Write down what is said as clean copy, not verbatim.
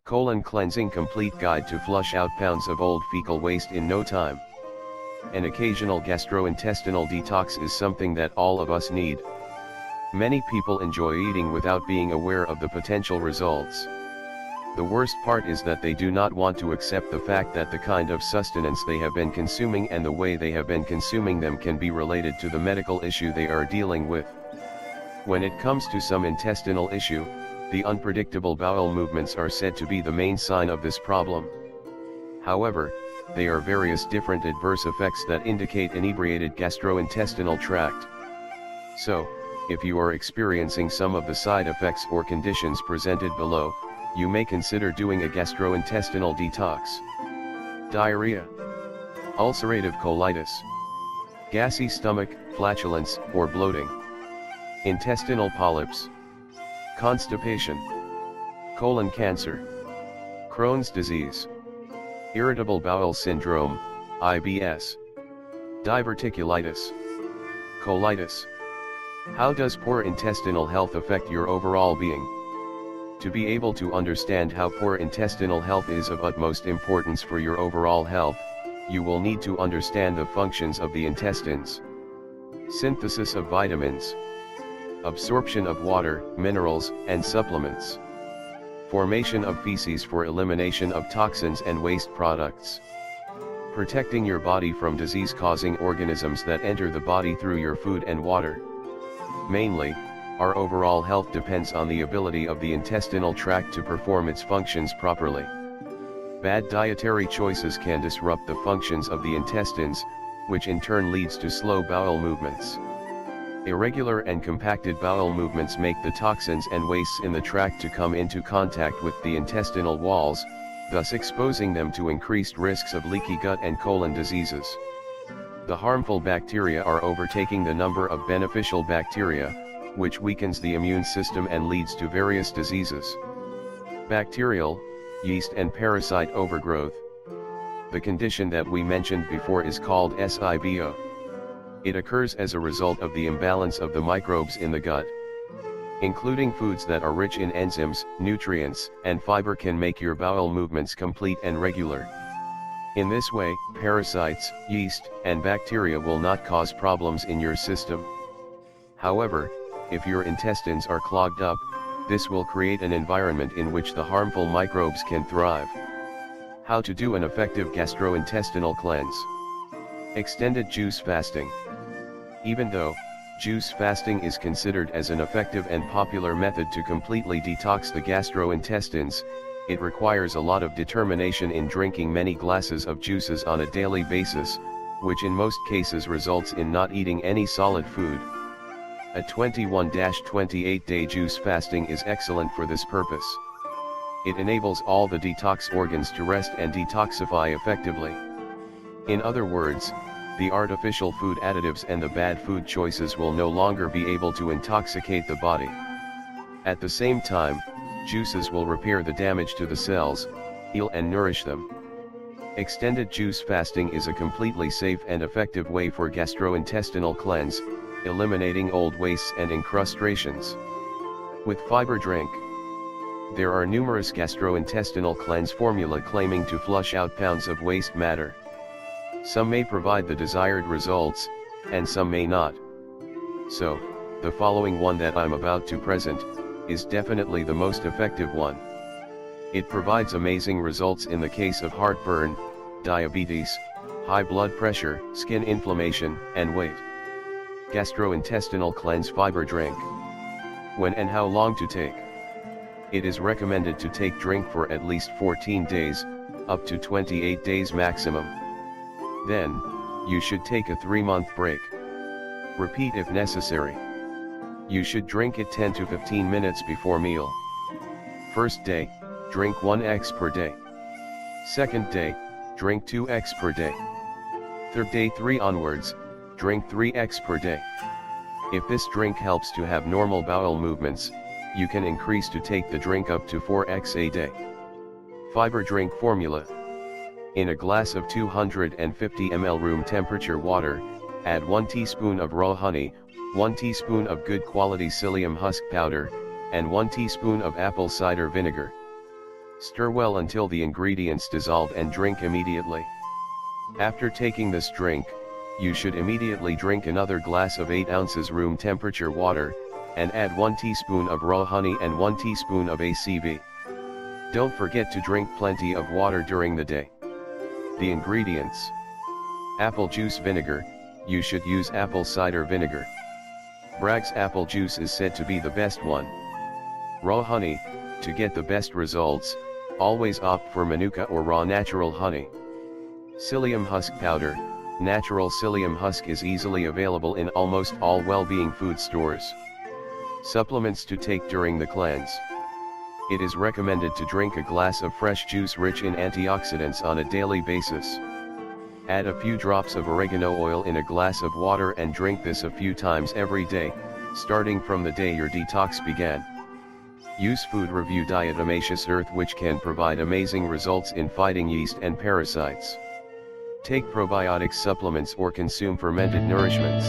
Colon cleansing complete guide to flush out pounds of old fecal waste in no time. An occasional gastrointestinal detox is something that all of us need. Many people enjoy eating without being aware of the potential results. The worst part is that they do not want to accept the fact that the kind of sustenance they have been consuming and the way they have been consuming them can be related to the medical issue they are dealing with. When it comes to some intestinal issue, the unpredictable bowel movements are said to be the main sign of this problem. However, they are various different adverse effects that indicate inebriated gastrointestinal tract. So, if you are experiencing some of the side effects or conditions presented below, you may consider doing a gastrointestinal detox. Diarrhea, ulcerative colitis, gassy stomach, flatulence, or bloating, intestinal polyps, constipation, colon cancer, Crohn's disease, irritable bowel syndrome, IBS, diverticulitis, colitis. How does poor intestinal health affect your overall being? To be able to understand how poor intestinal health is of utmost importance for your overall health, you will need to understand the functions of the intestines. Synthesis of vitamins, absorption of water, minerals, and supplements, formation of feces for elimination of toxins and waste products, protecting your body from disease-causing organisms that enter the body through your food and water. Mainly, our overall health depends on the ability of the intestinal tract to perform its functions properly. Bad dietary choices can disrupt the functions of the intestines, which in turn leads to slow bowel movements. Irregular and compacted bowel movements make the toxins and wastes in the tract to come into contact with the intestinal walls, thus exposing them to increased risks of leaky gut and colon diseases. The harmful bacteria are overtaking the number of beneficial bacteria, which weakens the immune system and leads to various diseases. Bacterial, yeast and parasite overgrowth. The condition that we mentioned before is called SIBO. It occurs as a result of the imbalance of the microbes in the gut. Including foods that are rich in enzymes, nutrients, and fiber can make your bowel movements complete and regular. In this way, parasites, yeast, and bacteria will not cause problems in your system. However, if your intestines are clogged up, this will create an environment in which the harmful microbes can thrive. How to do an effective gastrointestinal cleanse. Extended juice fasting. Even though juice fasting is considered as an effective and popular method to completely detox the gastrointestines, it requires a lot of determination in drinking many glasses of juices on a daily basis, which in most cases results in not eating any solid food. A 21-28-day juice fasting is excellent for this purpose. It enables all the detox organs to rest and detoxify effectively. In other words, the artificial food additives and the bad food choices will no longer be able to intoxicate the body. At the same time, juices will repair the damage to the cells, heal and nourish them. Extended juice fasting is a completely safe and effective way for gastrointestinal cleanse, eliminating old wastes and incrustations. With fiber drink. There are numerous gastrointestinal cleanse formula claiming to flush out pounds of waste matter. Some may provide the desired results, and some may not. So, the following one that I'm about to present, is definitely the most effective one. It provides amazing results in the case of heartburn, diabetes, high blood pressure, skin inflammation, and weight. Gastrointestinal cleanse fiber drink. When and how long to take? It is recommended to take drink for at least 14 days, up to 28 days maximum. Then, you should take a 3-month break. Repeat if necessary. You should drink it 10 to 15 minutes before meal. First day, drink 1x per day. Second day, drink 2x per day. Third day 3 onwards, drink 3x per day. If this drink helps to have normal bowel movements, you can increase to take the drink up to 4x a day. Fiber drink formula. In a glass of 250 ml room temperature water, add 1 teaspoon of raw honey, 1 teaspoon of good quality psyllium husk powder, and 1 teaspoon of apple cider vinegar. Stir well until the ingredients dissolve and drink immediately. After taking this drink, you should immediately drink another glass of 8 ounces room temperature water, and add 1 teaspoon of raw honey and 1 teaspoon of ACV. Don't forget to drink plenty of water during the day. The ingredients: apple juice vinegar, you should use apple cider vinegar. Bragg's apple juice is said to be the best one. Raw honey, to get the best results, always opt for Manuka or raw natural honey. Psyllium husk powder, natural psyllium husk is easily available in almost all well-being food stores. Supplements to take during the cleanse. It is recommended to drink a glass of fresh juice rich in antioxidants on a daily basis. Add a few drops of oregano oil in a glass of water and drink this a few times every day, starting from the day your detox began. Use Food Review Diatomaceous Earth, which can provide amazing results in fighting yeast and parasites. Take probiotic supplements or consume fermented nourishments.